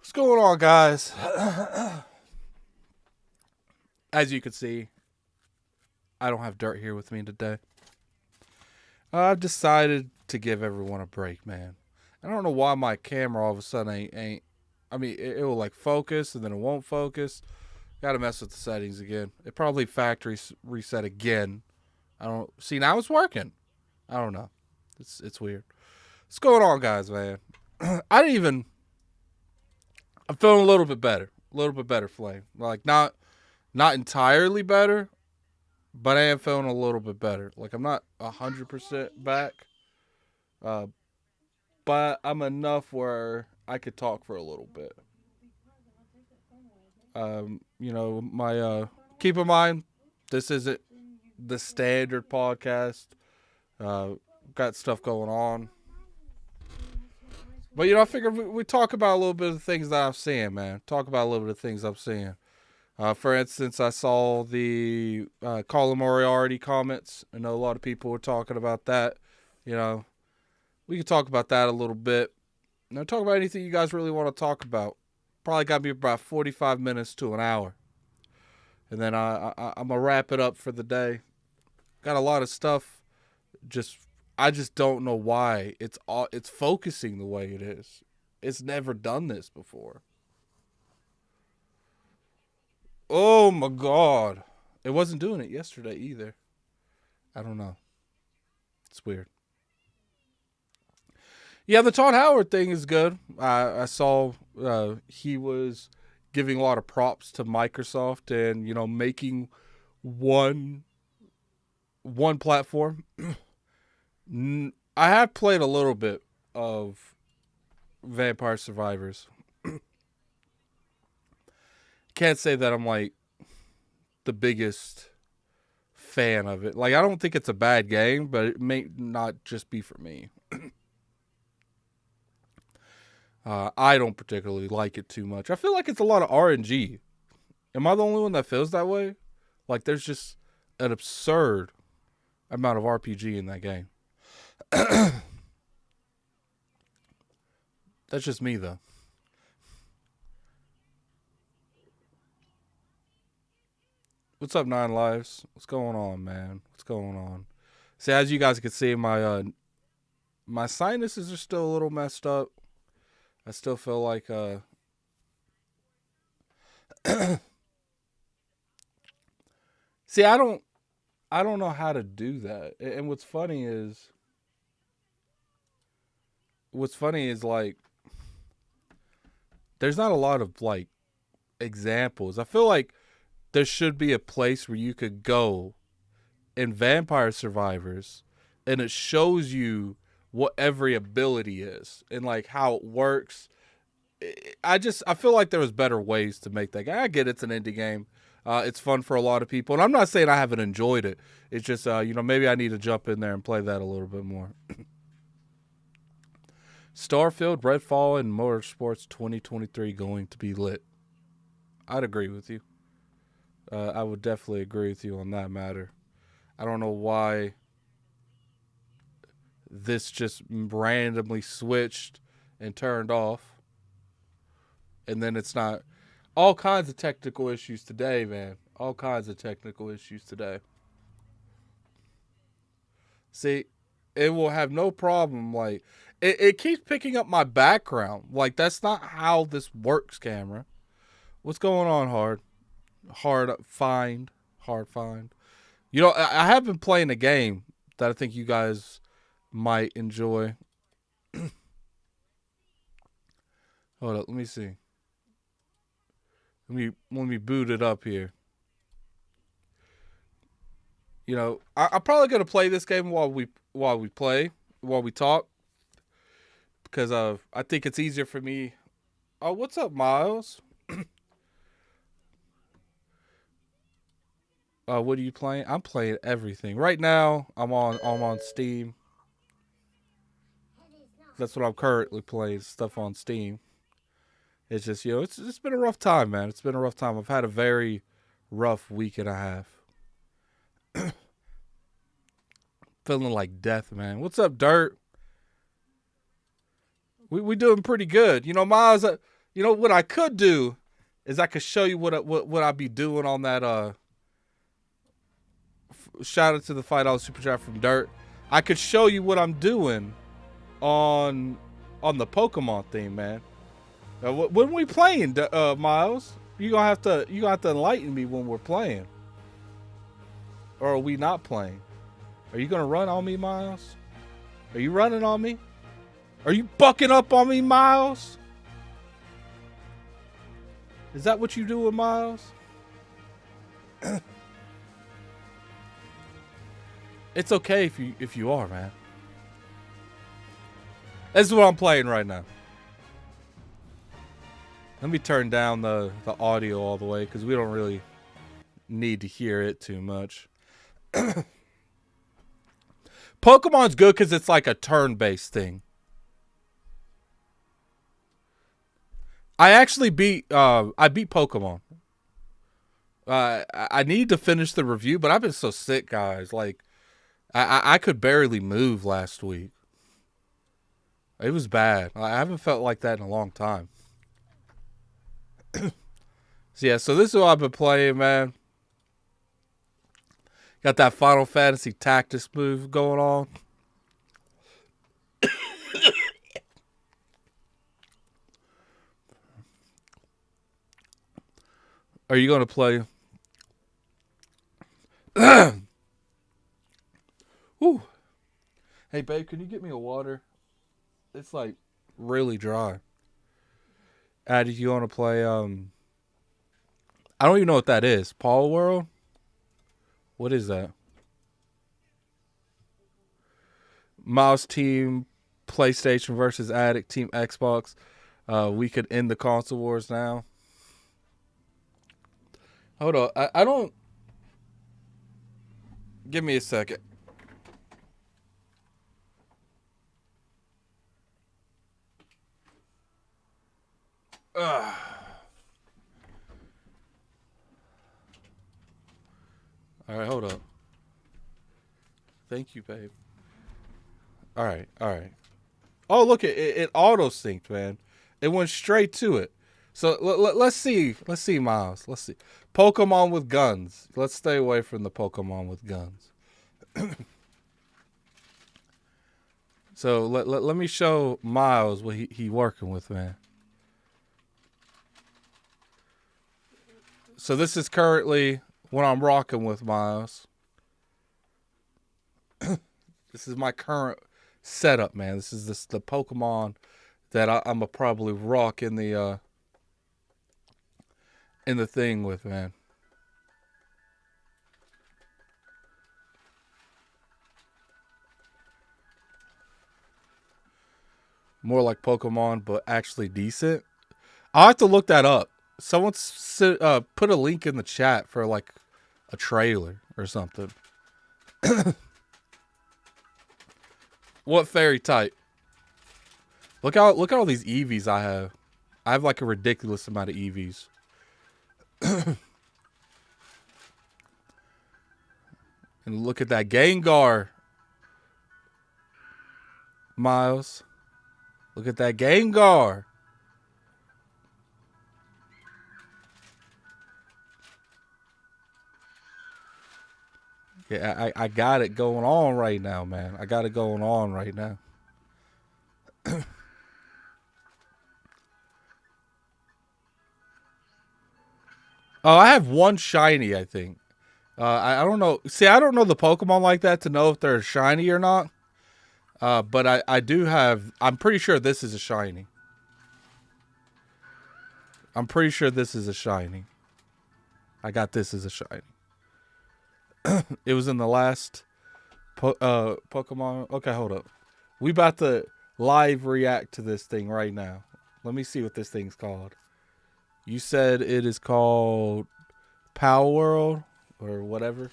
What's going on, guys? As you can see, I don't have Dirt here with me today. I've decided to give everyone a break, man. I don't know why my camera all of a sudden ain't I mean, it will like focus and then it won't focus. Got to mess with the settings again. It probably factory reset again. I don't see, now it's working. I don't know. It's weird. What's going on, guys, man? I'm feeling a little bit better, Flame. Like not entirely better, but I am feeling a little bit better. Like I'm not 100% back, but I'm enough where I could talk for a little bit. Keep in mind, this isn't the standard podcast. Got stuff going on. But, you know, I figured we talk about a little bit of the things that I'm seeing, man. Talk about a little bit of the things I'm seeing. For instance, I saw the Colin Moriarty comments. I know a lot of people were talking about that. You know, we can talk about that a little bit. Now, talk about anything you guys really want to talk about. Probably got me about 45 minutes to an hour. And then I'm going to wrap it up for the day. Got a lot of stuff. I just don't know why it's focusing the way it is. It's never done this before. Oh my God. It wasn't doing it yesterday either. I don't know. It's weird. Yeah, the Todd Howard thing is good. I saw he was giving a lot of props to Microsoft and, you know, making one platform. I have played a little bit of Vampire Survivors. Can't say that I'm like the biggest fan of it. Like, I don't think it's a bad game, but it may not just be for me. I don't particularly like it too much. I feel like it's a lot of RNG. Am I the only one that feels that way? Like, there's just an absurd amount of RPG in that game. That's just me, though. What's up, Nine Lives? What's going on, man? What's going on? See, as you guys can see, my sinuses are still a little messed up. I still feel like see, I don't know how to do that. And what's funny is like there's not a lot of like examples. I feel like there should be a place where you could go in Vampire Survivors and it shows you what every ability is and like how it works. I feel like there was better ways to make that game. I get it's an indie game. It's fun for a lot of people. And I'm not saying I haven't enjoyed it. It's just, you know, maybe I need to jump in there and play that a little bit more. Starfield, Redfall, and Motorsports 2023 going to be lit. I'd agree with you. I would definitely agree with you on that matter. I don't know why this just randomly switched and turned off. And then it's not. All kinds of technical issues today, man. All kinds of technical issues today. See, it will have no problem. Like, it keeps picking up my background. Like, that's not how this works, camera. What's going on, Hard find. You know, I have been playing a game that I think you guys might enjoy. Hold up, let me see. Let me boot it up here. You know, I'm probably gonna play this game while we talk, because I think it's easier for me. Oh, what's up, Miles? What are you playing? I'm playing everything right now. I'm on Steam. That's what I'm currently playing, stuff on Steam. It's just, you know, it's been a rough time, man. It's been a rough time. I've had a very rough week and a half. Feeling like death, man. What's up, Dirt? We doing pretty good. You know, Miles, you know what I could do is I could show you what I'd be doing on that shout out to the $5 super chat from Dirt. I could show you what I'm doing on the Pokemon theme, man. When we playing, Miles, you gonna have to enlighten me when we're playing, or are we not playing? Are you gonna run on me, Miles? Are you running on me? Are you bucking up on me, Miles? Is that what you doing, Miles? It's okay if you are, man. This is what I'm playing right now. Let me turn down the audio all the way because we don't really need to hear it too much. Pokemon's good because it's like a turn-based thing. I actually beat Pokemon. I need to finish the review, but I've been so sick, guys. Like, I could barely move last week. It was bad. I haven't felt like that in a long time. So yeah, so this is what I've been playing, man. Got that Final Fantasy Tactics move going on. Are you going to play? Ooh. Hey, babe, can you get me a water? It's like really dry. Addy, you want to play? I don't even know what that is. Paul World? What is that? Mouse Team PlayStation versus Addict Team Xbox. We could end the console wars now. Hold on. I don't... Give me a second. All right, hold up. Thank you, babe. All right. Oh, look, it auto synced, man. It went straight to it. So let's see, Miles. Let's see. Pokemon with guns. Let's stay away from the Pokemon with guns. So let me show Miles what he working with, man. So this is currently what I'm rocking with, Miles. This is my current setup, man. This is the Pokemon that I'm gonna probably rock in the thing with, man. More like Pokemon, but actually decent. I'll have to look that up. Someone put a link in the chat for like a trailer or something. What fairy type? Look at all these EVs I have. I have like a ridiculous amount of EVs. And look at that Gengar. Miles. Look at that Gengar. Yeah, I got it going on right now, man. I got it going on right now. Oh, I have one shiny, I think. I don't know. See, I don't know the Pokemon like that to know if they're shiny or not. But I do have... I'm pretty sure this is a shiny. I'm pretty sure this is a shiny. I got this as a shiny. It was in the last Pokemon. Okay, hold up. We about to live react to this thing right now. Let me see what this thing's called. You said it is called Power World or whatever.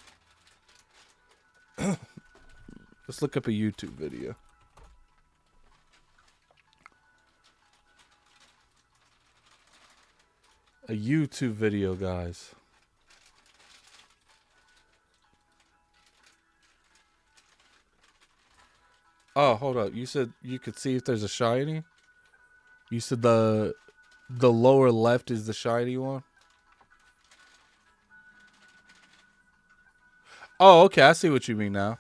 Let's look up a YouTube video. A YouTube video, guys. Oh, hold up. You said you could see if there's a shiny? You said the lower left is the shiny one? Oh, okay. I see what you mean now.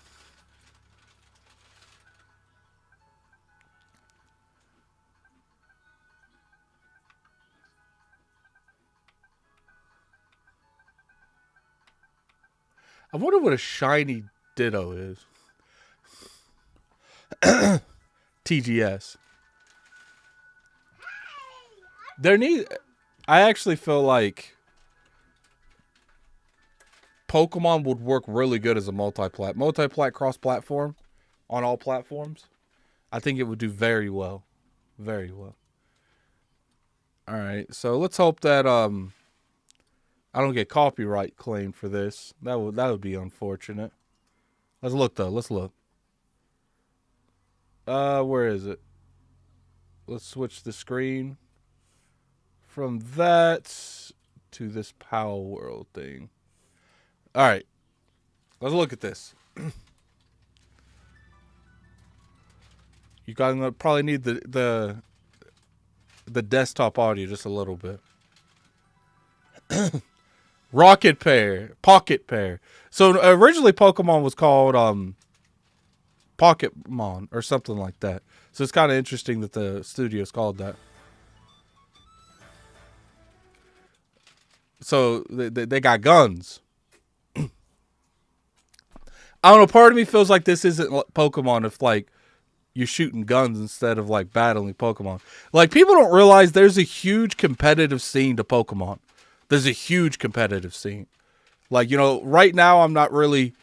I wonder what a shiny Ditto is. TGS. I actually feel like Pokemon would work really good as a multi-plat cross-platform on all platforms. I think it would do very well. Very well. All right. So let's hope that I don't get copyright claimed for this. That would be unfortunate. Let's look though. Let's look. Where is it? Let's switch the screen from that to this Power World thing. All right, let's look at this. You guys probably need the desktop audio just a little bit. Rocket Pair, Pocket Pair. So originally Pokemon was called Pocketmon or something like that. So it's kind of interesting that the studio's called that. So they got guns. I don't know. Part of me feels like this isn't Pokemon if like you're shooting guns instead of like battling Pokemon. Like people don't realize there's a huge competitive scene to Pokemon. There's a huge competitive scene. Like, you know, right now I'm not really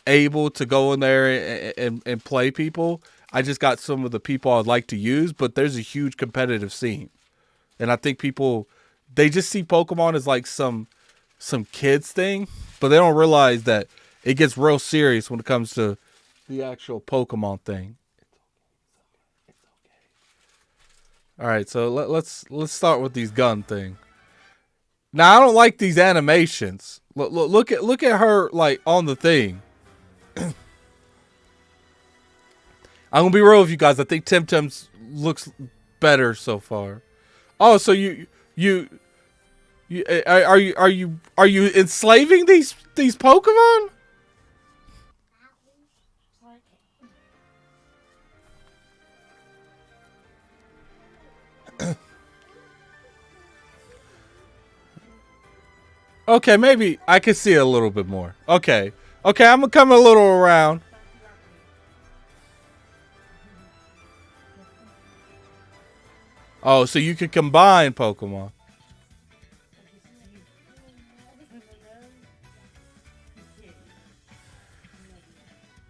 able to go in there and play people. I just got some of the people I'd like to use, but there's a huge competitive scene. And I think people, they just see Pokemon as like some kids thing, but they don't realize that it gets real serious when it comes to the actual Pokemon thing. It's okay. All right, so let's start with these gun thing. Now I don't like these animations. Look at her like on the thing. I'm gonna be real with you guys. I think Temtem's looks better so far. Oh, so you are you enslaving these Pokemon? Okay, maybe I can see it a little bit more. Okay, I'm gonna come a little around. Oh, so you could combine Pokemon.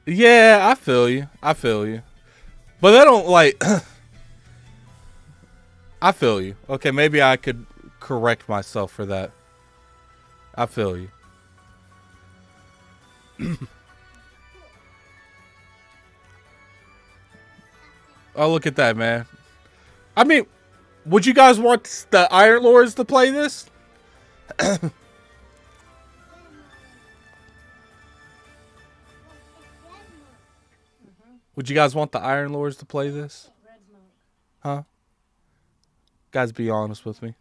Yeah, I feel you. But they don't like... I feel you. Okay, maybe I could correct myself for that. I feel you. Oh, look at that, man. I mean, would you guys want the Iron Lords to play this? Would you guys want the Iron Lords to play this? Huh? Guys, be honest with me.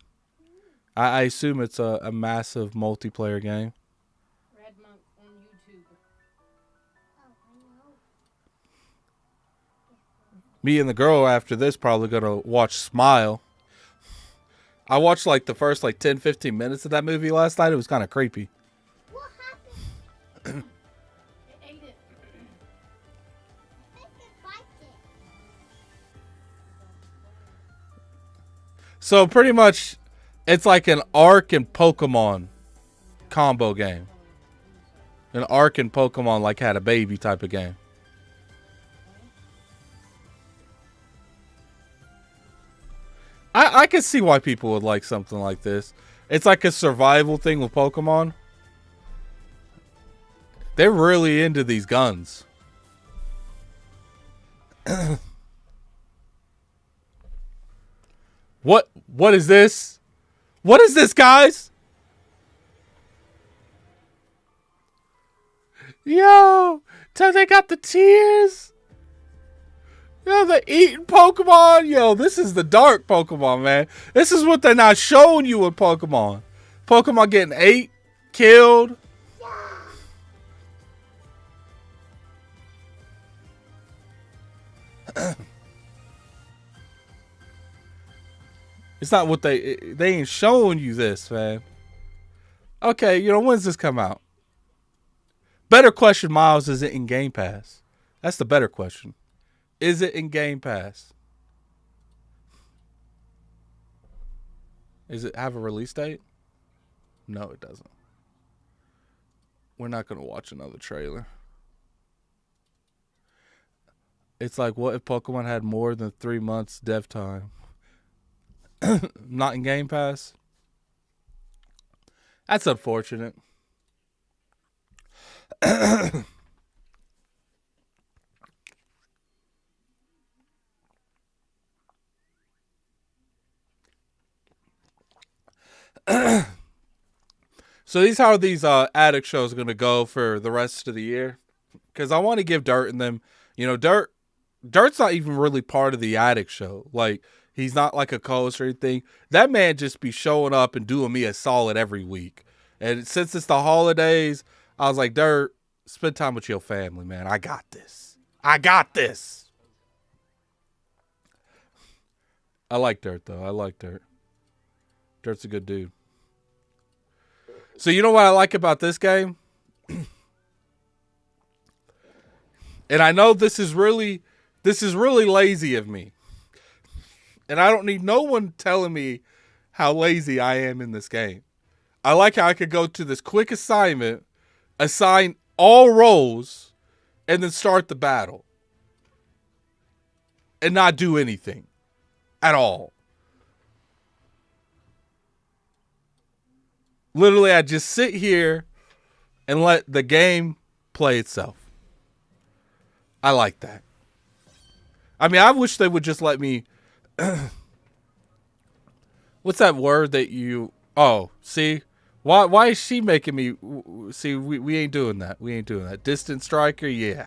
I assume it's a massive multiplayer game. Red Monk on YouTube. Me and the girl after this probably gonna watch Smile. I watched like the first like 10-15 minutes of that movie last night. It was kind of creepy. What happened? It ate it. So pretty much, it's like an Ark and Pokemon combo game. An Ark and Pokemon like had a baby type of game. I can see why people would like something like this. It's like a survival thing with Pokemon. They're really into these guns. What is this? What is this, guys? Yo, so they got the tears. Yo, they're eating Pokemon. Yo, this is the dark Pokemon, man. This is what they're not showing you with Pokemon. Pokemon getting ate, killed. It's not what they ain't showing you this, man. Okay, you know, when's this come out? Better question, Miles, is it in Game Pass? That's the better question. Is it in Game Pass? Is it have a release date? No, it doesn't. We're not going to watch another trailer. It's like, what if Pokemon had more than 3 months dev time? Not in Game Pass? That's unfortunate. So these how these Addict shows are going to go for the rest of the year. Because I want to give Dirt and them, Dirt's not even really part of the Addict show. Like, he's not like a co-host or anything. That man just be showing up and doing me a solid every week. And since it's the holidays, I was like, Dirt, spend time with your family, man. I got this. I got this. I like Dirt, though. I like Dirt. Dirt's a good dude. So you know what I like about this game? And I know this is really lazy of me. And I don't need no one telling me how lazy I am in this game. I like how I could go to this quick assignment, assign all roles, and then start the battle. And not do anything. At all. Literally, I just sit here and let the game play itself. I like that. I mean, I wish they would just let me... What's that word that you... Oh, see? Why is she making me... See, we ain't doing that. We ain't doing that. Distant striker? Yeah.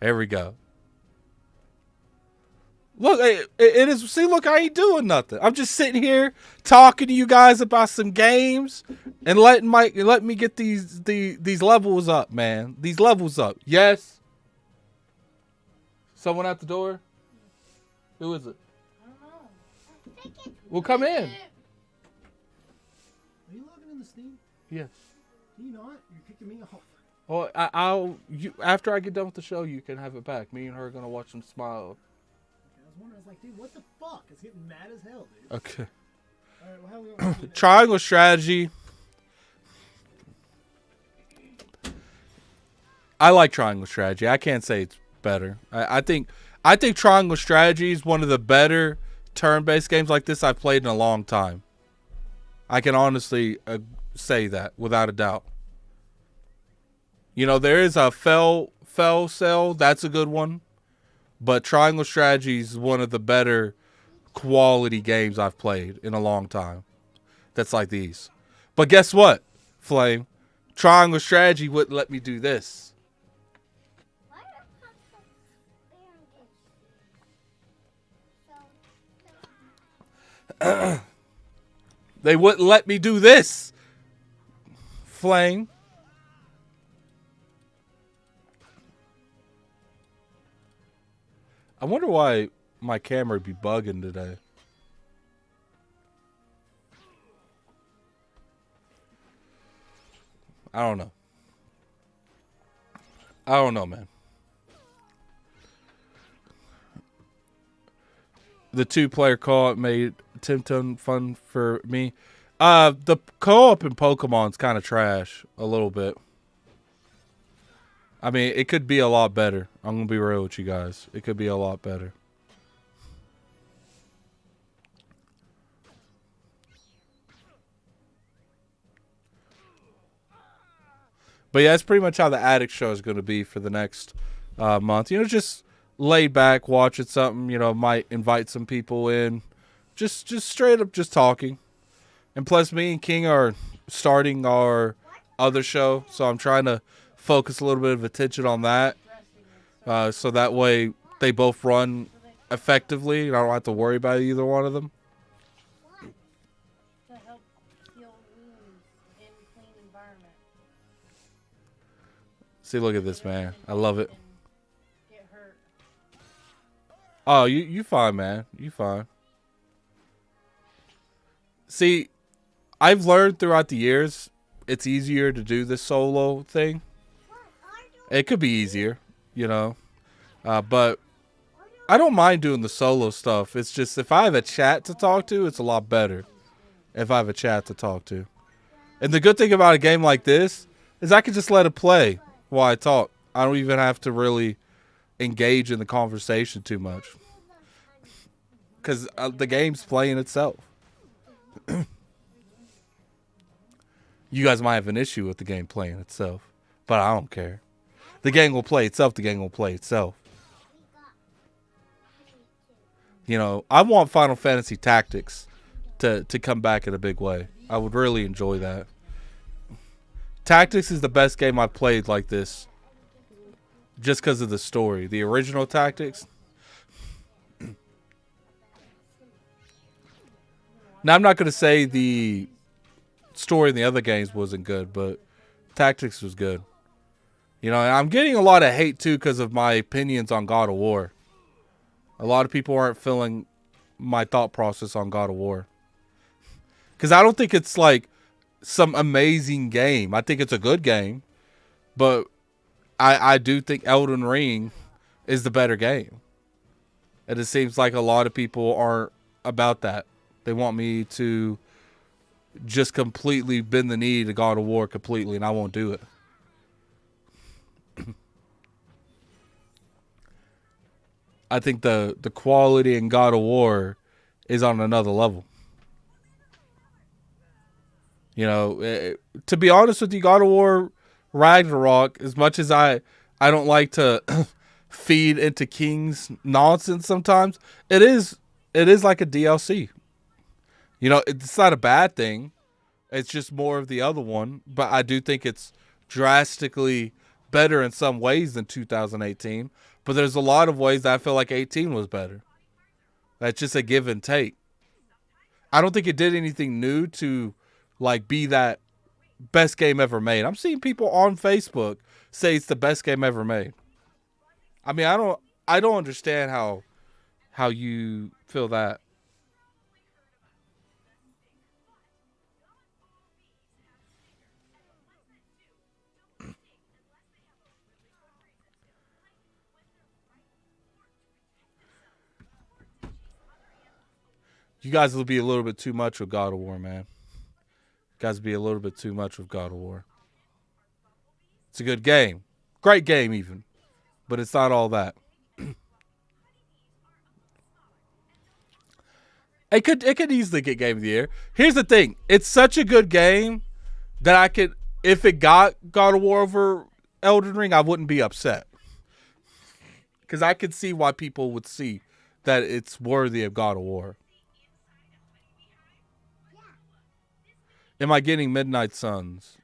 There we go. Look, it is... See, look, I ain't doing nothing. I'm just sitting here talking to you guys about some games and let me get these levels up, man. These levels up. Yes? Someone at the door? Who is it? I don't know. Well, come in. Are you logging in the Steam? Yes. Do you not? You're kicking me off. Well, after I get done with the show, you can have it back. Me and her are gonna watch them smile. I was wondering, I was like, dude, what the fuck? It's getting mad as hell, dude. Okay. Alright, well, how we gonna do that? Triangle strategy. I like triangle strategy. I can't say it's better. I think triangle strategy is one of the better turn-based games like this I've played in a long time. I can honestly say that without a doubt. You know, there is a fell cell. That's a good one. But triangle strategy is one of the better quality games I've played in a long time. That's like these. But guess what, Flame? Triangle strategy wouldn't let me do this. They wouldn't let me do this. Flame. I wonder why my camera be bugging today. I don't know, man. The 2-player co-op made Tim fun for me. The co-op in Pokemon's kind of trash a little bit. I mean, it could be a lot better. I'm going to be real with you guys. It could be a lot better. But yeah, that's pretty much how the Addict show is going to be for the next month. You know, just laid back, watching something. You know, might invite some people in. Just straight up just talking. And plus, me and King are starting our other show. So I'm trying to focus a little bit of attention on that. So that way they both run effectively. And I don't have to worry about either one of them. To help heal wounds in clean environment. See, look at this, man. I love it. Get hurt. Oh, you fine, man. You fine. See, I've learned throughout the years, it's easier to do this solo thing. It could be easier, you know. But I don't mind doing the solo stuff. It's just if I have a chat to talk to, it's a lot better. If I have a chat to talk to. And the good thing about a game like this is I can just let it play while I talk. I don't even have to really engage in the conversation too much. Because the game's playing itself. You guys might have an issue with the game playing itself. But I don't care. The game will play itself. The game will play itself. You know, I want Final Fantasy Tactics to come back in a big way. I would really enjoy that. Tactics is the best game I've played like this. Just because of the story. The original Tactics. Now, I'm not going to say the story in the other games wasn't good, but Tactics was good. You know, I'm getting a lot of hate, too, because of my opinions on God of War. A lot of people aren't feeling my thought process on God of War. Because I don't think it's, like, some amazing game. I think it's a good game. But I do think Elden Ring is the better game. And it seems like a lot of people aren't about that. They want me to just completely bend the knee to God of War completely, and I won't do it. I think the quality in God of War is on another level. You know, to be honest with you, God of War Ragnarok, as much as I don't like to feed into King's nonsense sometimes, it is like a DLC. You know, it's not a bad thing. It's just more of the other one. But I do think it's drastically better in some ways than 2018. But there's a lot of ways that I feel like 18 was better. That's just a give and take. I don't think it did anything new to like be that best game ever made. I'm seeing people on Facebook say it's the best game ever made. I mean, I don't understand how you feel that. You guys will be a little bit too much with God of War, man. You guys will be a little bit too much with God of War. It's a good game. Great game, even. But it's not all that. It could easily get Game of the Year. Here's the thing. It's such a good game that I could, if it got God of War over Elden Ring, I wouldn't be upset. Because I could see why people would see that it's worthy of God of War. Am I getting Midnight Suns?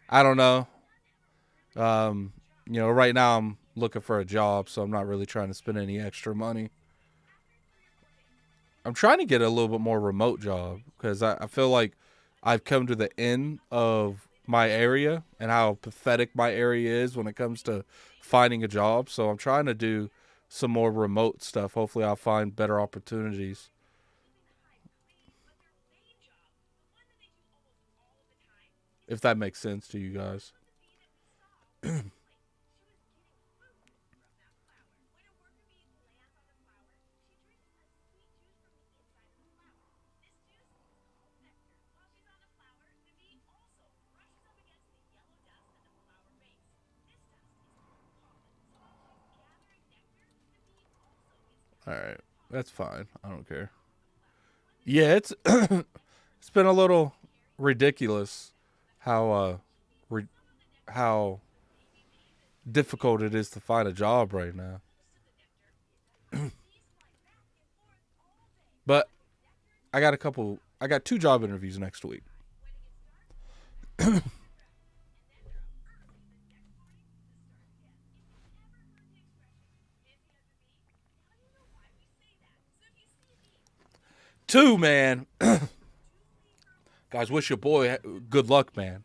I don't know. You know, right now I'm looking for a job, so I'm not really trying to spend any extra money. I'm trying to get a little bit more remote job because I feel like I've come to the end of my area and how pathetic my area is when it comes to finding a job. So I'm trying to do some more remote stuff. Hopefully I'll find better opportunities. If that makes sense to you guys. All right, that's fine. I don't care. Yeah, it's it's been a little ridiculous how difficult it is to find a job right now. But I got 2 job interviews next week. Two, man. Guys, wish your boy good luck, man.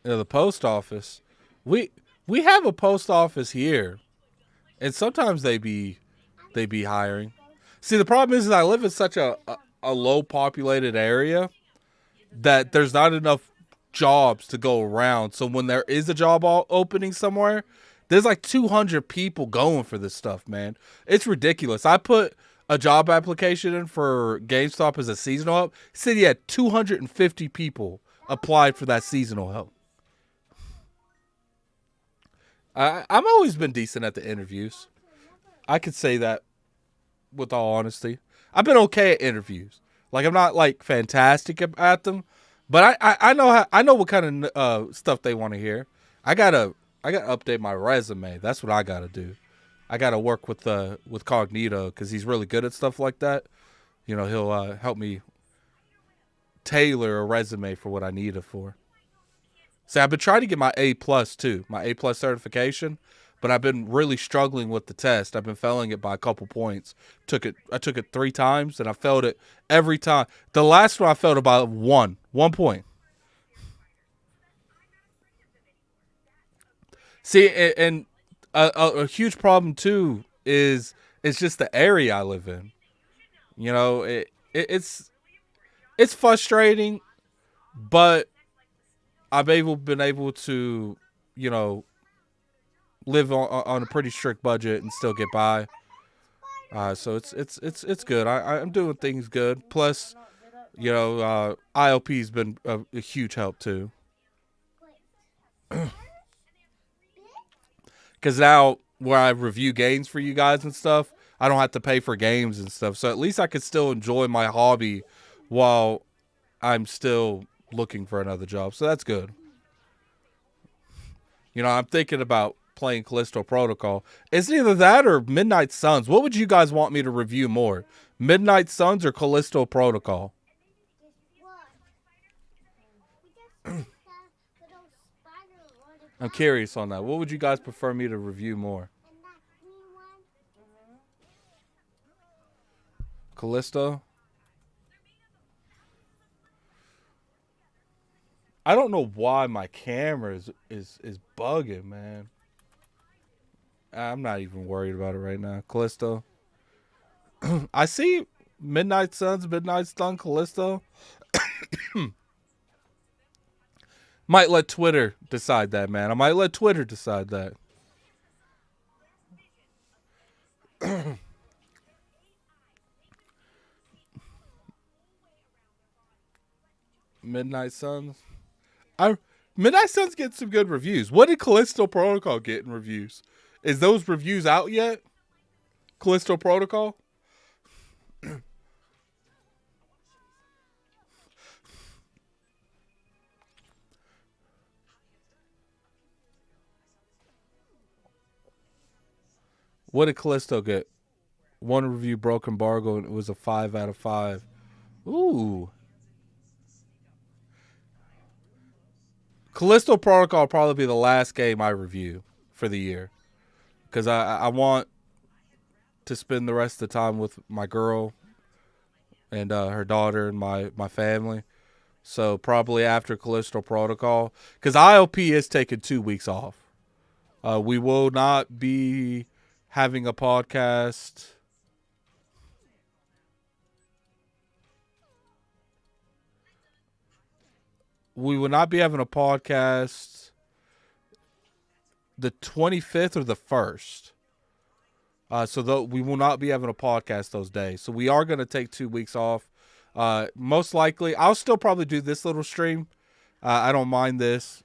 You know, the post office. We have a post office here, and sometimes they be hiring. See, the problem is I live in such a low populated area that there's not enough jobs to go around. So when there is a job opening somewhere, there's like 200 people going for this stuff, man. It's ridiculous. I put a job application in for GameStop as a seasonal help. It said he had 250 people applied for that seasonal help. I've always been decent at the interviews. I could say that with all honesty. I've been okay at interviews. Like, I'm not like fantastic at them, but I know what kind of stuff they want to hear. I gotta update my resume. That's what I gotta do. I gotta work with Cognito because he's really good at stuff like that. he'll help me tailor a resume for what I need it for. See, I've been trying to get my A+ too, my A+ certification, but I've been really struggling with the test. I've been failing it by a couple points. I took it 3 times, and I failed it every time. The last one I failed it by 1 point. See, and a huge problem too is it's just the area I live in. It's frustrating, but I've been able to, live on a pretty strict budget and still get by. So it's good. I'm doing things good. Plus, ILP's been a huge help too. Because now where I review games for you guys and stuff, I don't have to pay for games and stuff. So at least I can still enjoy my hobby while I'm still looking for another job. So that's good. I'm thinking about playing Callisto Protocol. It's either that or Midnight Suns. What would you guys want me to review more? Midnight Suns or Callisto Protocol? I'm curious on that. What would you guys prefer me to review more? Callisto? I don't know why my camera is bugging, man. I'm not even worried about it right now. Callisto. I see Midnight Suns, Midnight Sun, Callisto. Might let Twitter decide that, man. I might let Twitter decide that. Midnight Suns. Midnight Suns get some good reviews. What did Callisto Protocol get in reviews? Is those reviews out yet? Callisto Protocol? What did Callisto get? 1 review broke embargo, and it was a 5 out of 5. Ooh. Callisto Protocol will probably be the last game I review for the year. Because I want to spend the rest of the time with my girl and her daughter and my family. So probably after Callisto Protocol. Because ILP is taking 2 weeks off. We will not be having a podcast. We will not be having a podcast the 25th or the 1st. So we will not be having a podcast those days. So we are going to take 2 weeks off. Most likely, I'll still probably do this little stream. I don't mind this.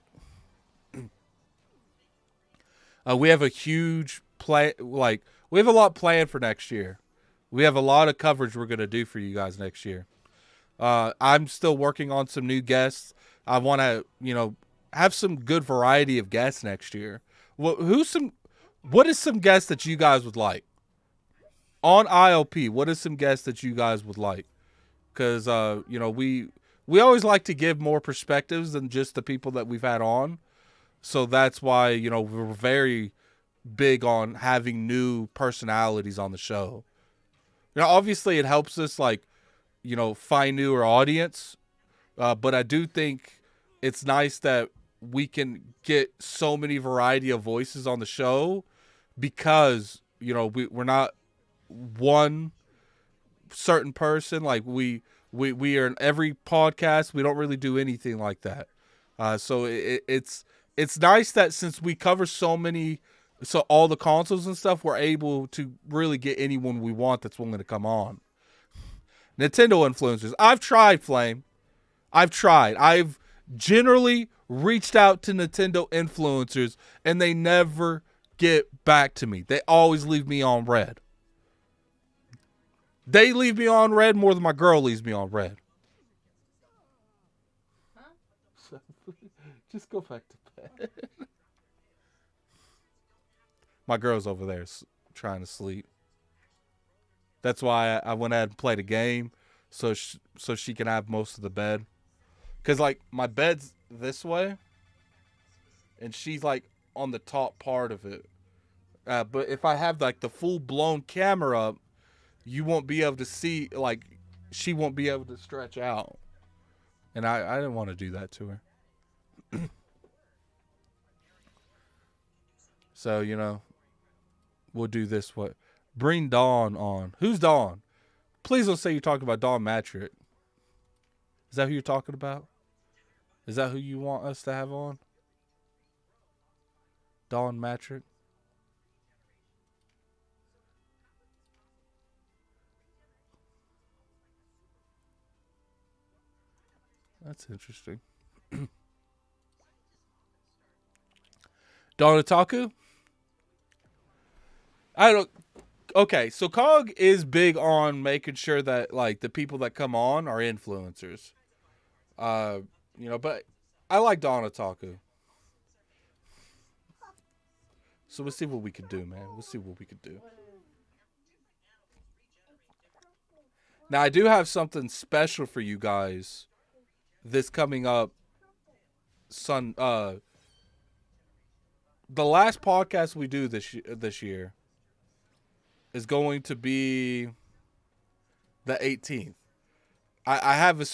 We have a huge play. We have a lot planned for next year. We have a lot of coverage we're going to do for you guys next year. I'm still working on some new guests. I want to, have some good variety of guests next year. What is some guests that you guys would like? On ILP, what is some guests that you guys would like? Because, we always like to give more perspectives than just the people that we've had on. So that's why, we're very big on having new personalities on the show. Obviously it helps us, find newer audience. But I do think it's nice that we can get so many variety of voices on the show because, we're not one certain person. We are in every podcast. We don't really do anything like that. So it's nice that since we cover all the consoles and stuff, we're able to really get anyone we want that's willing to come on. Nintendo influencers. I've tried, Flame. I've generally reached out to Nintendo influencers, and they never get back to me. They always leave me on red. They leave me on red more than my girl leaves me on red. Huh? Just go back to bed. My girl's over there trying to sleep. That's why I went ahead and played a game, so she can have most of the bed. Cause like my bed's this way, and she's like on the top part of it. But if I have like the full blown camera up, you won't be able to see, like, she won't be able to stretch out. And I didn't want to do that to her. So, you know, we'll do this. What? Bring Dawn on. Who's Dawn? Please don't say you're talking about Dawn Matrick. Is that who you're talking about? Is that who you want us to have on? Dawn Matrick? That's interesting. Dawn Otaku? I don't. Okay, so Cog is big on making sure that like the people that come on are influencers. You know, but I like Dawn Otaku. So we'll see what we can do, man. We'll see what we can do. Now I do have something special for you guys. This coming up, the last podcast we do this year is going to be the 18th. I have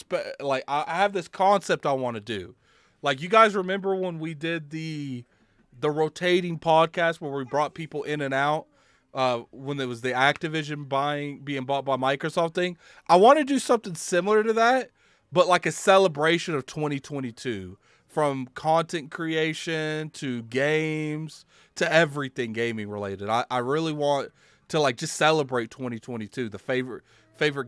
I have this concept I want to do. Like, you guys remember when we did the rotating podcast where we brought people in and out when there was the Activision being bought by Microsoft thing? I want to do something similar to that, but like a celebration of 2022, from content creation to games to everything gaming related. I really want to like just celebrate 2022, the favorite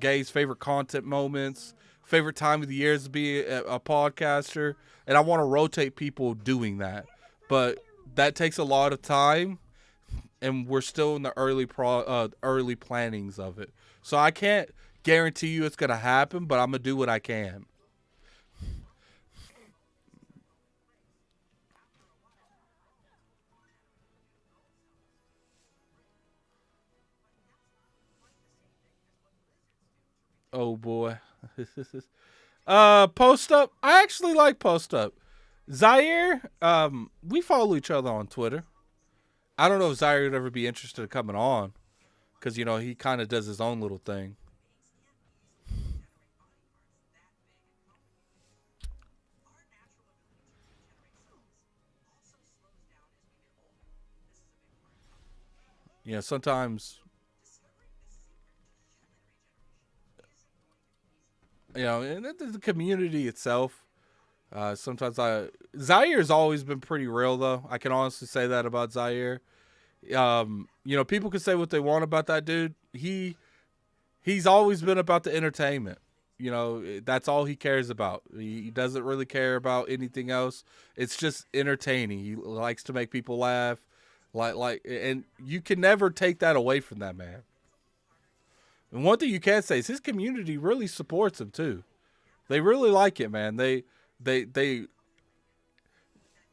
games, favorite content moments, favorite time of the year to be a podcaster, and I want to rotate people doing that. But that takes a lot of time, and we're still in the early plannings of it. So I can't guarantee you it's gonna happen, but I'm gonna do what I can. Oh boy. Post up. I actually like post up. Zaire, we follow each other on Twitter. I don't know if Zaire would ever be interested in coming on, because, you know, he kind of does his own little thing. You know, sometimes, you know, and the community itself, sometimes Zaire's always been pretty real, though. I can honestly say that about Zaire. You know, people can say what they want about that dude. He's always been about the entertainment. You know, that's all he cares about. He doesn't really care about anything else. It's just entertaining. He likes to make people laugh. And you can never take that away from that man. And one thing you can say is his community really supports him too. They really like it, man. They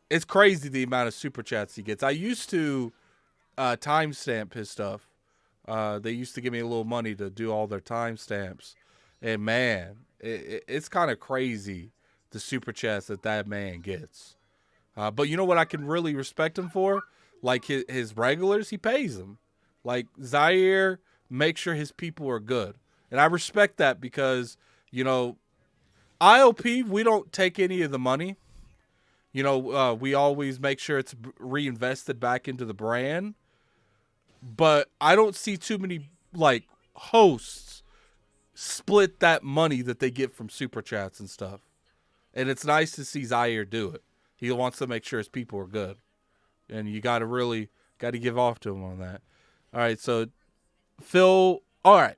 it's crazy the amount of super chats he gets. I used to timestamp his stuff. They used to give me a little money to do all their timestamps. And man, it's kind of crazy the super chats that man gets. But you know what I can really respect him for? Like his regulars, he pays them. Like Zaire makes sure his people are good. And I respect that because, you know, IOP, we don't take any of the money. You know, we always make sure it's reinvested back into the brand. But I don't see too many, like, hosts split that money that they get from super chats and stuff. And it's nice to see Zaire do it. He wants to make sure his people are good. And you got to give off to him on that. All right, so Phil, all right.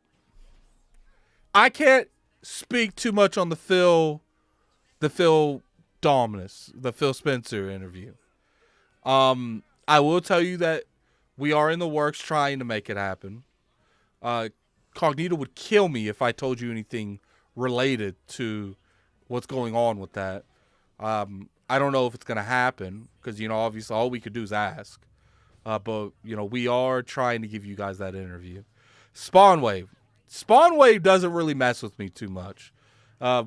I can't speak too much on the Phil Dominus, the Phil Spencer interview. I will tell you that we are in the works trying to make it happen. Cognito would kill me if I told you anything related to what's going on with that. I don't know if it's going to happen because, you know, obviously all we could do is ask. But, you know, we are trying to give you guys that interview. Spawn Wave. Spawn Wave doesn't really mess with me too much.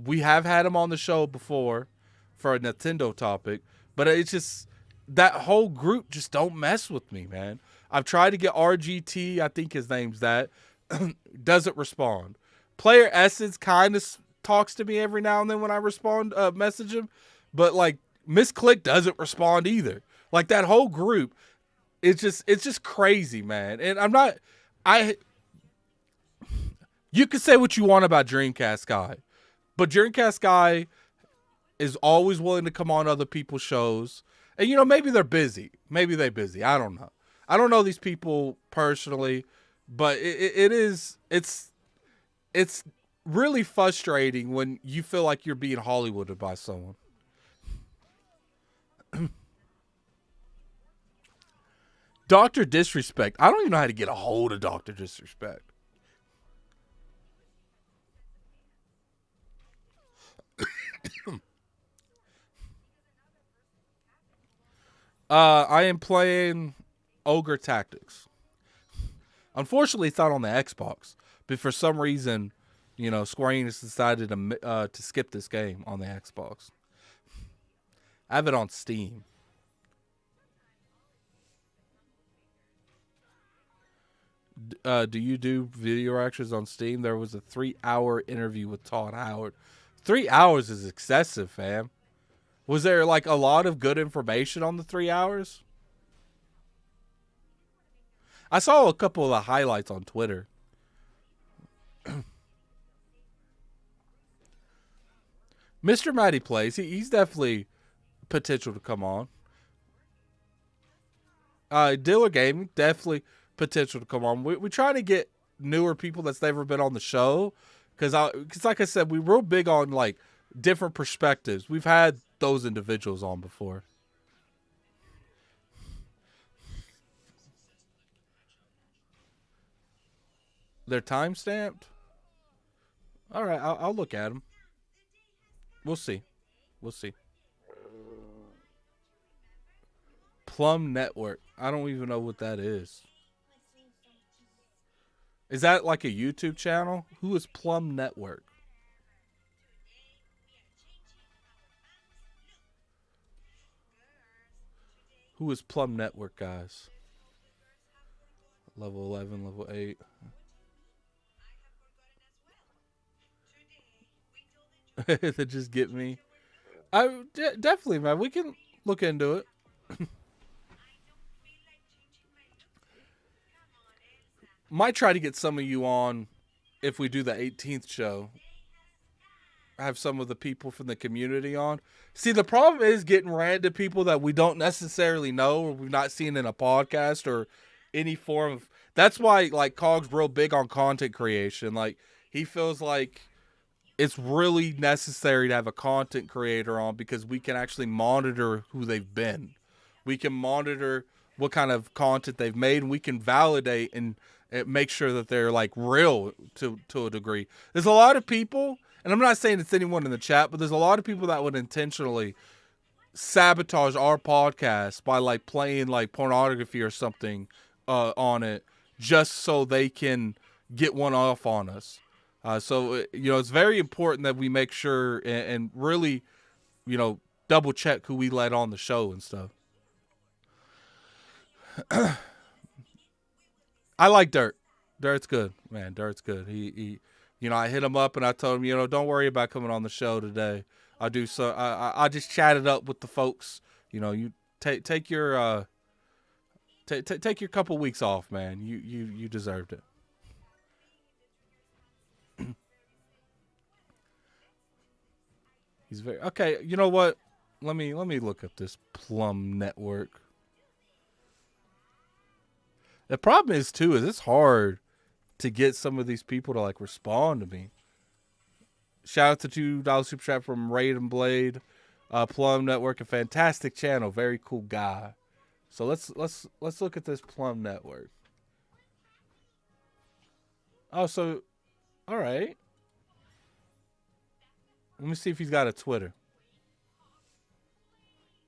We have had him on the show before for a Nintendo topic, but it's just that whole group just don't mess with me, man. I've tried to get RGT, I think his name's that, doesn't respond. Player Essence kind of talks to me every now and then when I respond, message him, but like Misclick doesn't respond either. Like that whole group, it's just crazy, man. And you can say what you want about Dreamcast Guy, but Dreamcast Guy is always willing to come on other people's shows. And, you know, maybe they're busy. Maybe they're busy. I don't know. I don't know these people personally, but it's really frustrating when you feel like you're being Hollywooded by someone. Dr. Disrespect. I don't even know how to get a hold of Dr. Disrespect. I am playing Ogre Tactics. Unfortunately, it's not on the Xbox, but for some reason, you know, Square Enix decided to skip this game on the Xbox. I have it on Steam. Do you do video reactions on Steam? There was a 3-hour interview with Todd Howard. 3 hours is excessive, fam. Was there like a lot of good information on the 3 hours? I saw a couple of the highlights on Twitter. Mr. Matty Plays. He's definitely potential to come on. Dealer Gaming, definitely potential to come on. We try to get newer people that's never been on the show. Because like I said, we're real big on like different perspectives. We've had those individuals on before. They're time stamped. All right, I'll look at them. We'll see. Plum Network. I don't even know what that is. Is that like a YouTube channel? Who is Plum Network? Who is Plum Network, guys? Level 11, level 8. That just get me. Definitely, man. We can look into it. Might try to get some of you on if we do the 18th show. Have some of the people from the community on. See, the problem is getting random people that we don't necessarily know or we've not seen in a podcast or any form of. That's why, like, Cog's real big on content creation. Like, he feels like it's really necessary to have a content creator on because we can actually monitor who they've been. We can monitor what kind of content they've made, and we can validate and make sure that they're like real to a degree. There's a lot of people, and I'm not saying it's anyone in the chat, but there's a lot of people that would intentionally sabotage our podcast by like playing like pornography or something on it just so they can get one off on us. So, you know, it's very important that we make sure and really, you know, double check who we let on the show and stuff. I like Dirt. Dirt's good, man. Dirt's good. He, you know, I hit him up and I told him, you know, don't worry about coming on the show today. I do so. I just chatted up with the folks. You know, you take your take your couple weeks off, man. You deserved it. He's very okay. You know what? Let me look up this Plum Network. The problem is too is it's hard to get some of these people to like respond to me. Shout out to $2 super chat from Raid and Blade. Plum Network, a fantastic channel, very cool guy. So let's look at this Plum Network. Oh, so all right. Let me see if he's got a Twitter.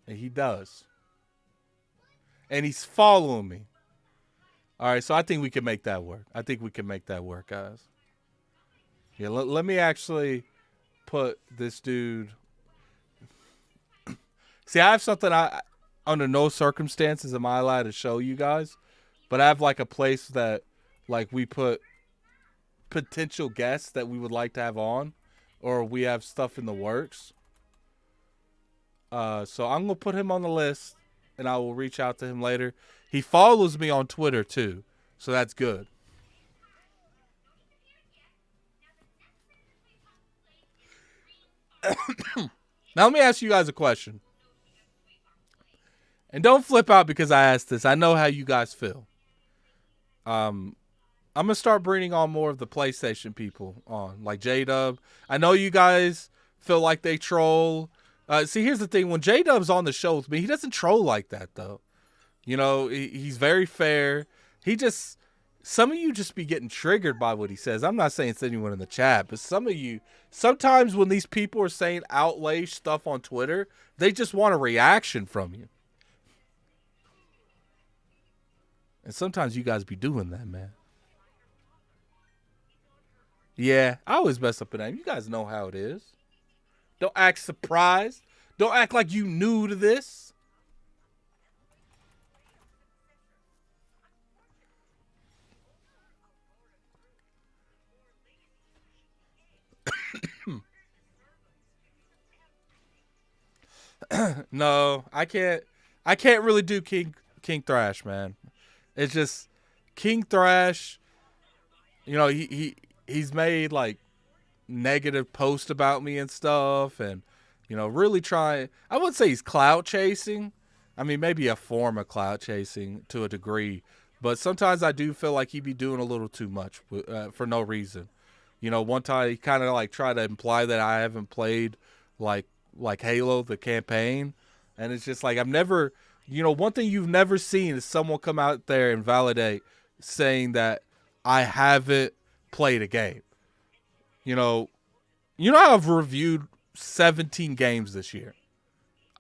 And he does. And he's following me. All right, so I think we can make that work. I think we can make that work, guys. Yeah, let me actually put this dude. See, I have something I under no circumstances am I allowed to show you guys, but I have like a place that like we put potential guests that we would like to have on, or we have stuff in the works. So I'm gonna put him on the list, and I will reach out to him later. He follows me on Twitter too, so that's good. Now let me ask you guys a question, and don't flip out because I asked this. I know how you guys feel. I'm gonna start bringing on more of the PlayStation people on, like J-Dub. I know you guys feel like they troll. See, here's the thing: when J-Dub's on the show with me, he doesn't troll like that, though. You know, he's very fair. Some of you just be getting triggered by what he says. I'm not saying it's anyone in the chat, but some of you, sometimes when these people are saying outlandish stuff on Twitter, they just want a reaction from you. And sometimes you guys be doing that, man. Yeah, I always mess up the name. You guys know how it is. Don't act surprised. Don't act like you new to this. No, I can't. I can't really do King Thrash, man. It's just King Thrash. You know, he's made like negative posts about me and stuff, and you know, really trying. I wouldn't say he's clout chasing. I mean, maybe a form of clout chasing to a degree, but sometimes I do feel like he be doing a little too much for no reason. You know, one time he kind of like tried to imply that I haven't played like Halo the campaign, and it's just like I've never. You know, one thing you've never seen is someone come out there and validate saying that I haven't played a game. You know I've reviewed 17 games this year.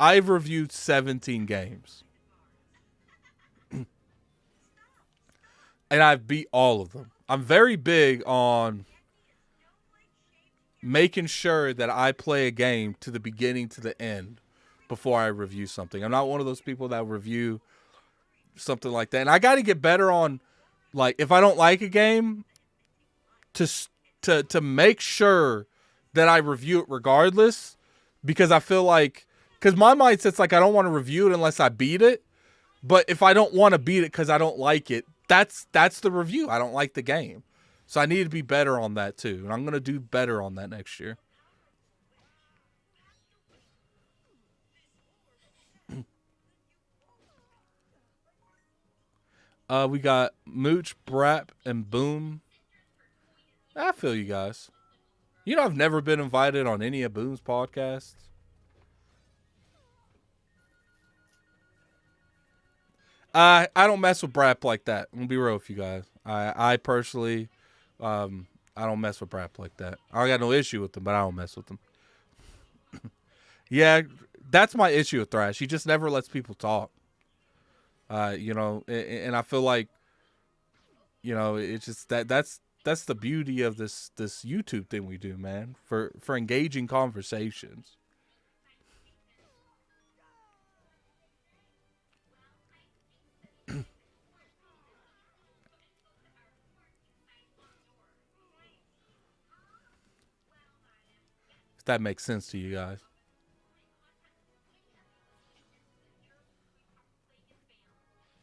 I've reviewed 17 games. And I've beat all of them. I'm very big on making sure that I play a game to the beginning to the end before I review something. I'm not one of those people that review something like that. And I got to get better on, like, if I don't like a game, to make sure that I review it regardless, because I feel like, because my mindset's like I don't want to review it unless I beat it. But if I don't want to beat it because I don't like it, that's the review. I don't like the game. So I need to be better on that too. And I'm going to do better on that next year. We got Mooch, Brap, and Boom. I feel you guys. You know, I've never been invited on any of Boom's podcasts. I don't mess with Brap like that. I'm gonna be real with you guys. I personally, I don't mess with Brap like that. I got no issue with him, but I don't mess with him. Yeah, that's my issue with Thrash. He just never lets people talk. You know, and I feel like, you know, it's just that's the beauty of this YouTube thing we do, man, for engaging conversations. If that makes sense to you guys.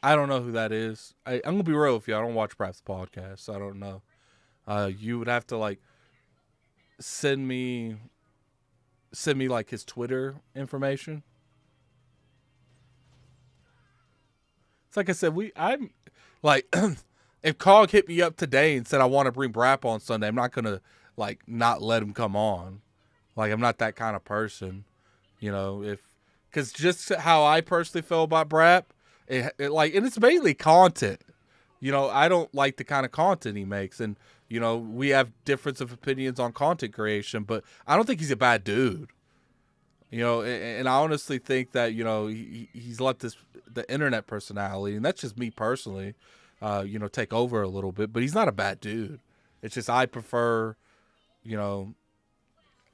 I don't know who that is. I'm gonna be real with you. I don't watch Brad's podcast, so I don't know. You would have to like send me like his Twitter information. It's like I said, I'm like if Cog hit me up today and said I want to bring Brap on Sunday, I'm not gonna like not let him come on. Like I'm not that kind of person, you know. Because just how I personally feel about Brap, it like, and it's mainly content. You know, I don't like the kind of content he makes, and you know, we have difference of opinions on content creation, but I don't think he's a bad dude. You know, and I honestly think that, you know, he's let the internet personality, and that's just me personally, you know, take over a little bit. But he's not a bad dude. It's just I prefer, You know,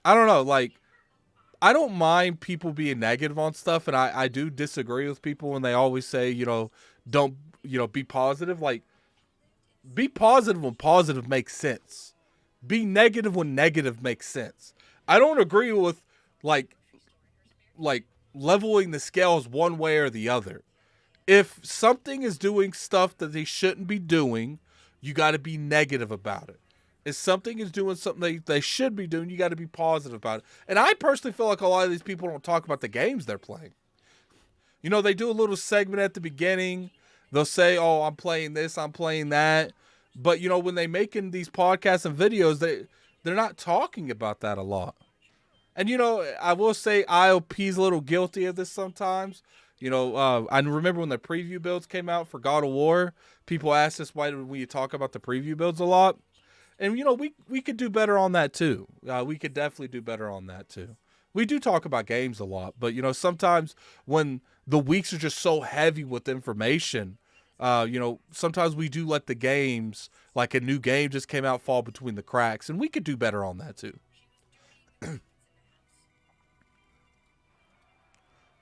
I don't know. Like, I don't mind people being negative on stuff, and I do disagree with people when they always say, don't, be positive. Like, be positive when positive makes sense. Be negative when negative makes sense. I don't agree with like leveling the scales one way or the other. If something is doing stuff that they shouldn't be doing, you got to be negative about it. If something is doing something they should be doing, you got to be positive about it. And I personally feel like a lot of these people don't talk about the games they're playing. They do a little segment at the beginning. They'll say, "Oh, I'm playing this, I'm playing that." But when they making these podcasts and videos, they're not talking about that a lot. And I will say IOP's a little guilty of this sometimes. I remember when the preview builds came out for God of War, people asked us why did we talk about the preview builds a lot. And we could do better on that too. We could definitely do better on that too. We do talk about games a lot, but sometimes when the weeks are just so heavy with information, sometimes we do let the games, like a new game just came out, fall between the cracks, and we could do better on that too.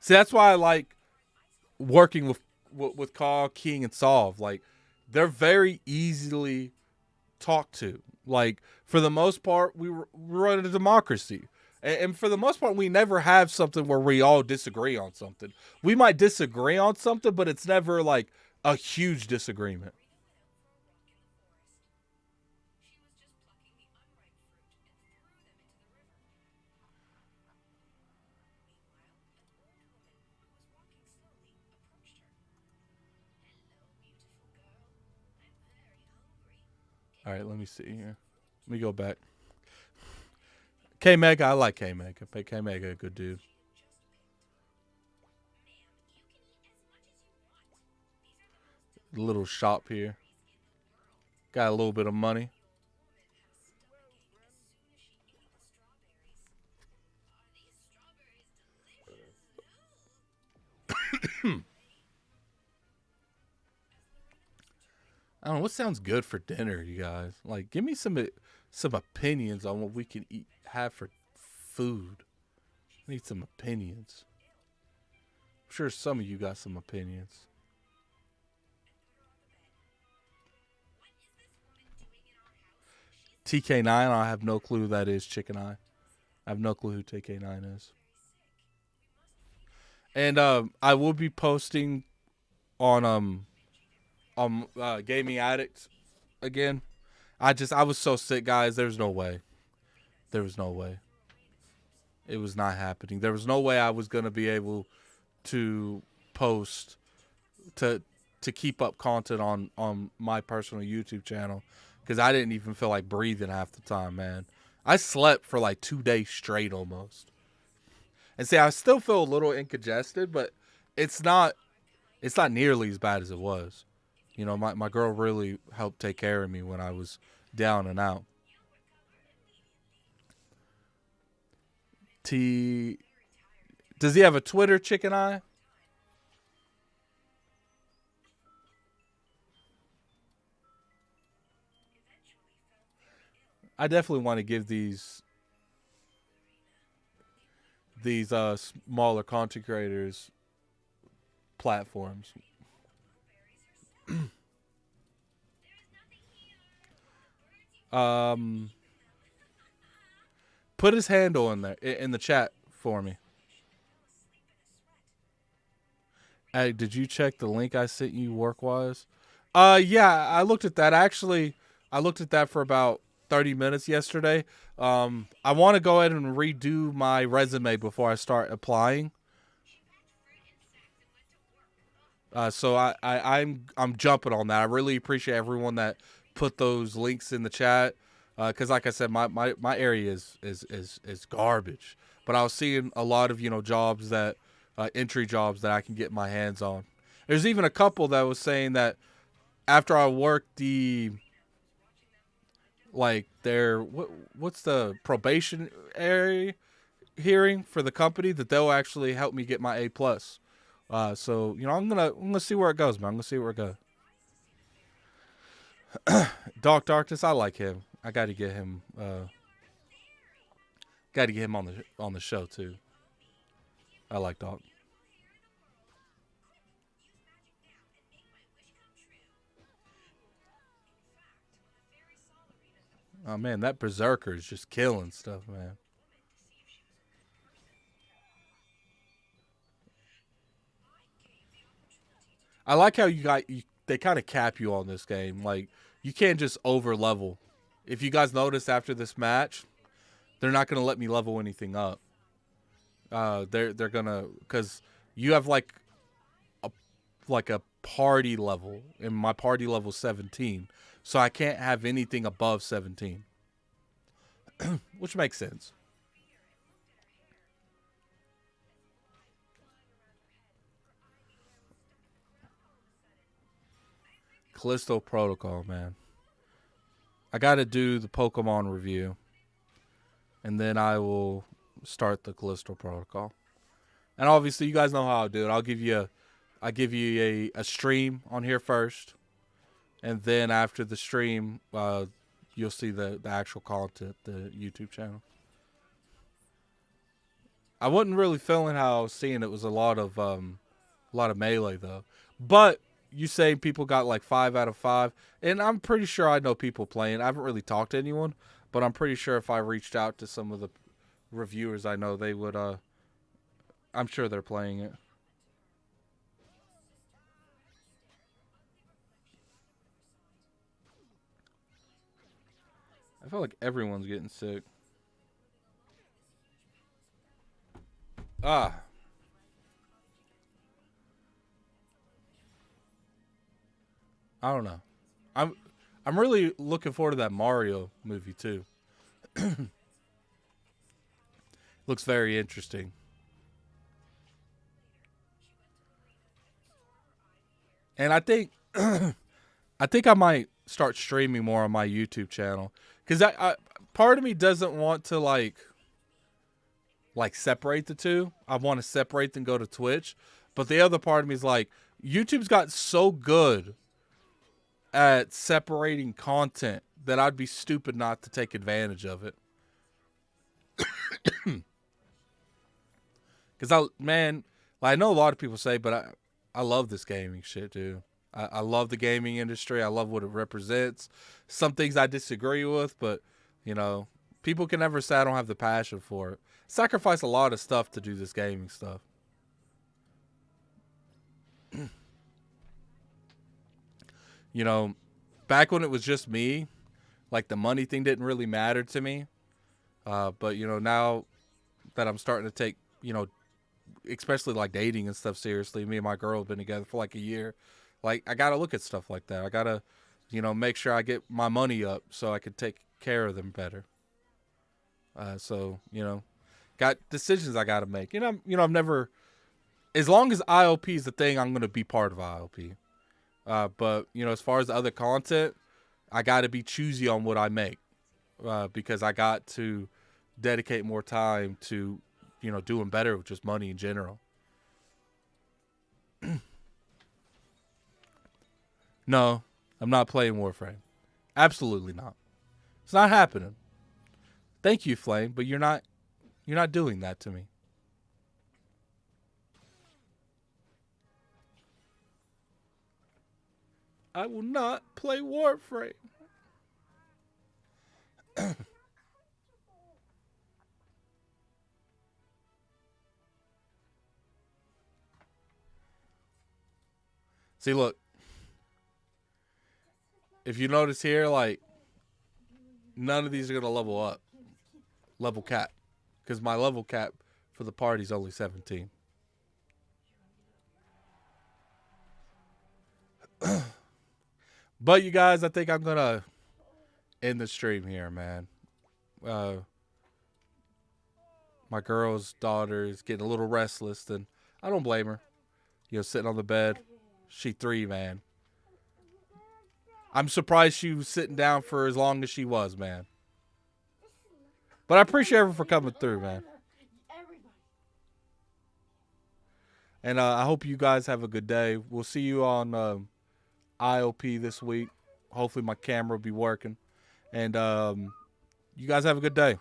See, that's why I like working with Call, King, and Solve. Like, they're very easily talked to. Like, for the most part, we run a democracy. And for the most part, we never have something where we all disagree on something. We might disagree on something, but it's never like a huge disagreement. All right, let me see here. Let me go back. K Mega, I like K Mega. K Mega, a good dude. Little shop here. Got a little bit of money. I don't know what sounds good for dinner, you guys. Like, give me some opinions on what we can have for food. I need some opinions. I'm sure some of you got some opinions. TK9, I have no clue who that is. Chicken Eye. I have no clue who TK9 is. And I will be posting on Gaming Addict again. I was so sick, guys. There's no way. There was no way. It was not happening. There was no way I was gonna be able to post to keep up content on my personal YouTube channel, because I didn't even feel like breathing half the time, man. I slept for like 2 days straight almost. And see, I still feel a little incongested, but it's not nearly as bad as it was. My girl really helped take care of me when I was down and out. Does he have a Twitter, Chicken Eye? I definitely want to give these smaller content creators platforms. Put his handle in there in the chat for me. Hey, did you check the link I sent you work-wise? Yeah, I looked at that. Actually, I looked at that for about 30 minutes yesterday. I want to go ahead and redo my resume before I start applying. So I'm jumping on that. I really appreciate everyone that put those links in the chat. Because like I said, my area is garbage. But I was seeing a lot of jobs that entry jobs that I can get my hands on. There's even a couple that was saying that after I worked what's the probation area hearing for the company, that they'll actually help me get my A+. So I'm gonna see where it goes, man. I'm gonna see where it goes. Dark Darkness, I like him. I got to get him Got to get him on the show too. I like Dog. Oh man, that Berserker is just killing stuff, man. I like how they kind of cap you on this game. Like you can't just over level. If you guys notice after this match, they're not gonna let me level anything up. They're gonna because you have a party level, and my party level 17, so I can't have anything above 17, which makes sense. Callisto Protocol, man. I got to do the Pokemon review, and then I will start the Callisto Protocol. And obviously, you guys know how I'll do it. I give you a stream on here first, and then after the stream, you'll see the actual content, the YouTube channel. I wasn't really feeling how I was seeing it was a lot of melee though, but you say people got like 5 out of 5, and I'm pretty sure I know people playing. I haven't really talked to anyone, but I'm pretty sure if I reached out to some of the reviewers I know, they would. I'm sure they're playing it. I feel like everyone's getting sick. Ah. I don't know. I'm really looking forward to that Mario movie too. Looks very interesting. And I think I might start streaming more on my YouTube channel cuz I part of me doesn't want to like separate the two. I want to separate and go to Twitch, but the other part of me is like YouTube's got so good at separating content that I'd be stupid not to take advantage of it. Because I know a lot of people say, but I love this gaming shit, dude. I love the gaming industry. I love what it represents. Some things I disagree with, but people can never say I don't have the passion for it. Sacrifice a lot of stuff to do this gaming stuff. Back when it was just me, like the money thing didn't really matter to me. But now that I'm starting to take, especially like dating and stuff seriously, me and my girl have been together for like a year. Like I got to look at stuff like that. I got to, make sure I get my money up so I can take care of them better. So, got decisions I got to make. I've never, as long as IOP is the thing, I'm going to be part of IOP. But, as far as the other content, I got to be choosy on what I make. Because I got to dedicate more time to, doing better with just money in general. No, I'm not playing Warframe. Absolutely not. It's not happening. Thank you, Flame, but you're not doing that to me. I will not play Warframe. See, look. If you notice here, like, none of these are going to level up. Level cap. Because my level cap for the party is only 17. But you guys, I think I'm going to end the stream here, man. My girl's daughter is getting a little restless, and I don't blame her. Sitting on the bed. She 3, man. I'm surprised she was sitting down for as long as she was, man. But I appreciate her for coming through, man. And I hope you guys have a good day. We'll see you on IOP this week. Hopefully my camera will be working. And you guys have a good day.